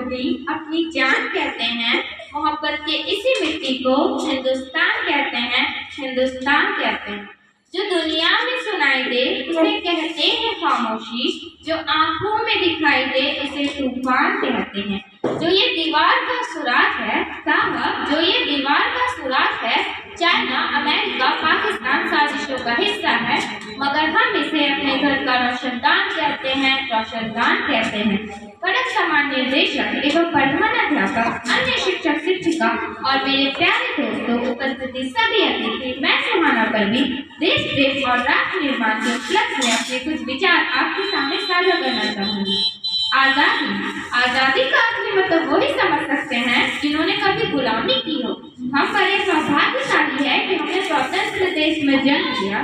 भी अपनी जान कहते हैं। मोहब्बत के इसी मिट्टी को हिंदुस्तान कहते हैं, हिंदुस्तान कहते हैं। जो दुनिया में सुनाई दे उसे कहते हैं खामोशी, जो आंखों में दिखाई दे उसे तूफान कहते हैं। जो ये दीवार का सुराग है साहब, जो ये दीवार का सुराग है, चाइना अमेरिका पाकिस्तान साजिशों का हिस्सा है, मगर हम इसे अपने घर का रोशनदान कहते हैं, रोशनदान कहते हैं। कड़क समान निर्देशक एवं प्रधानाध्यापक, अन्य शिक्षक शिक्षिका और मेरे प्यारे दोस्तों, उपस्थिति सभी अतिथि, मैं सुहाना परवीन देश प्रेम और राष्ट्र निर्माण के उपलक्ष्य में अपने कुछ विचार आपके सामने साझा करना चाहूंगी। आजादी का असली मतलब वही समझ सकते हैं जिन्होंने कभी गुलामी की हो। हम बड़े सौभाग्यशाली है कि हमने स्वतंत्र देश में जन्म लिया।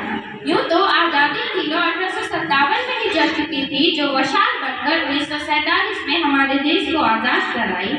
यूँ तो आजादी की लौ 1857 में ही जल चुकी थी, जो वशाल बनकर 1947 में हमारे देश को आजाद कराई।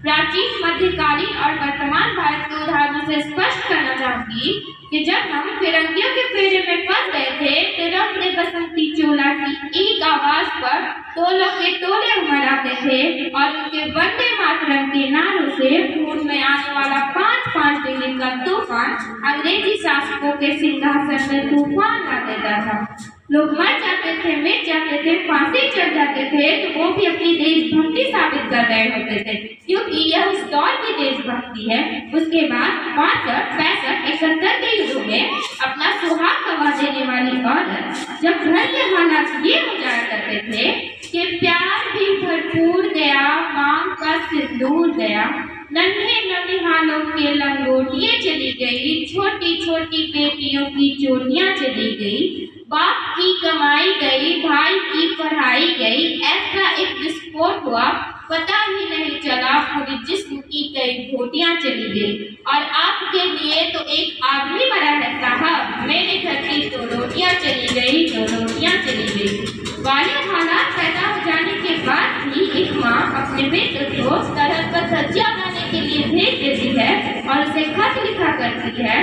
प्राचीन, मध्यकालीन और वर्तमान भारत के उदाहरणों से स्पष्ट करना चाहूंगी कि जब हम फिरंगियों के फेरे में फंस गए थे, तो रंग ने बसंती चोला की एक आवाज पर टोलों के टोले उमड़ आते थे और उनके वंदे मातरम के नारों से खून में आने वाला 5-5 डिग्री का तूफान अंग्रेजी शासकों के सिंहासन में तूफान ला देता था। लोग मर जाते थे, मिट जाते थे, फांसी चढ़ जाते थे, तो वो भी अपनी देशभक्ति साबित कर रहे होते थे, क्योंकि यह उस दौर की देशभक्ति है। उसके बाद 62, 65, 71 के युद्धों में अपना सुहाग गंवा देने वाली औरत जब घर के हालात ये हो जाया करते थे कि प्यार भी भरपूर गया, मांग का सिंदूर गया, नन्हे ननिहालों के लंगोटियां चली गई, छोटी छोटी बेटियों की चोटियां चली गई, बाप की कमाई गई, भाई की पढ़ाई गई, ऐसा एक विस्फोट हुआ, पता ही नहीं चला, पूरी जिस्म की कई घोटियां चली गई। और आपके लिए तो एक आदमी मरा है साहब, मेरे घर की 2 रोटियां चली गई, 2 रोटियां चली गई। वाले हालात पैदा हो जाने के बाद भी एक माँ अपने बेटे को सरहद पर सब्जियां लाने के लिए भेज देती है और उसे खत लिखा करती है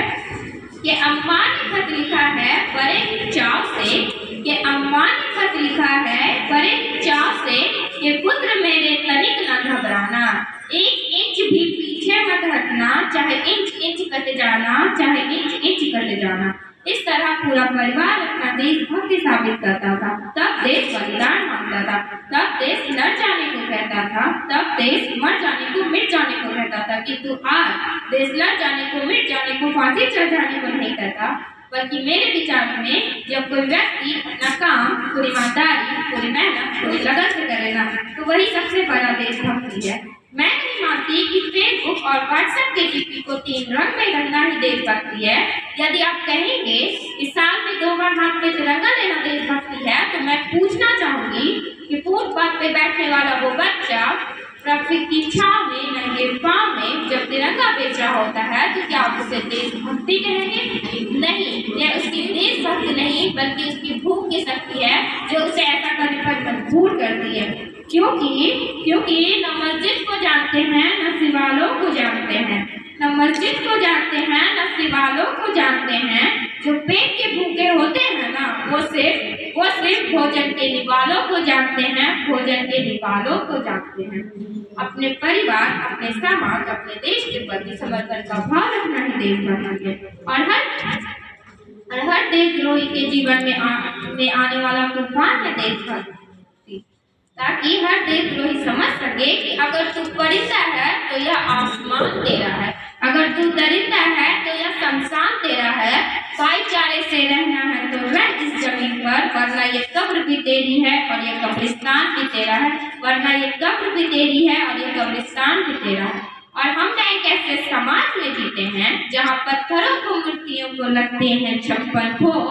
कि अम्मा ने खत लिखा है बड़े ही चाव से, कि अम्मा ने खत लिखा है बड़े ही चाव से, कि पुत्र मेरे तनिक न घबराना, 1 इंच भी पीछे मत हटना, चाहे इंच इंच कट जाना, चाहे इंच इंच कट जाना। इस तरह पूरा परिवार अपना देशभक्ति साबित करता था। तब देश बलिदान मांगता था, तब देश लड़ जाने को कहता था, तब देश मर जाने को, मिट जाने को कहता था। किंतु आज देश लड़ जाने को, मिट जाने को, फांसी चढ़ जाने को नहीं कहता, बल्कि मेरे विचार में जब कोई व्यक्ति अपना काम पूरी ईमानदारी, पूरी मेहनत, पूरी लगन से करेगा, तो वही सबसे बड़ा देशभक्ति है। मैं नहीं मानती कि फेसबुक और व्हाट्सएप के डीपी को 3 रंग में रंगना ही देशभक्ति है। यदि आप कहेंगे कि साल में 2 बार हाथ में तिरंगा लेना देशभक्ति है, तो मैं पूछना चाहूंगी कि फुटपाथ पे बैठने वाला वो बच्चा ट्रैफिक की छांव में, नंगे पांव में जब तिरंगा बेच रहा होता है, तो क्या आप उसे देशभक्ति कहेंगे? नहीं, यह उसकी देशभक्ति नहीं, बल्कि उसकी भूख की शक्ति है जो उसे ऐसा करने पर मजबूर करती है। क्योंकि न मस्जिद को जानते हैं, न सिवालों को जानते हैं, न मस्जिद को जानते हैं, न सिवालों को जानते हैं। जो पेट के भूखे होते हैं ना, वो सिर्फ भोजन के निवालों को जानते हैं, भोजन के निवालों को जानते हैं। अपने परिवार, अपने समाज, अपने देश के प्रति समर्पण का भाव रखना ही देशभक्ति है। और हर देशद्रोही के जीवन में आने वाला तूफान है देशभक्ति, ताकि हर देशद्रोही समझ सके कि अगर तू परिंदा है तो यह आसमान तेरा है, अगर तू दरिंदा है तो यह शमशान तेरा है। भाईचारे से रहना है तो रह इस जमीन पर, वरना ये कब्र भी तेरी है और ये कब्रिस्तान भी तेरा है, वरना ये कब्र भी तेरी है और ये कब्रिस्तान भी तेरा है। और हम एक ऐसे समाज में जीते हैं जहाँ पत्थरों को, मूर्तियों को लगते हैं 56 भोग,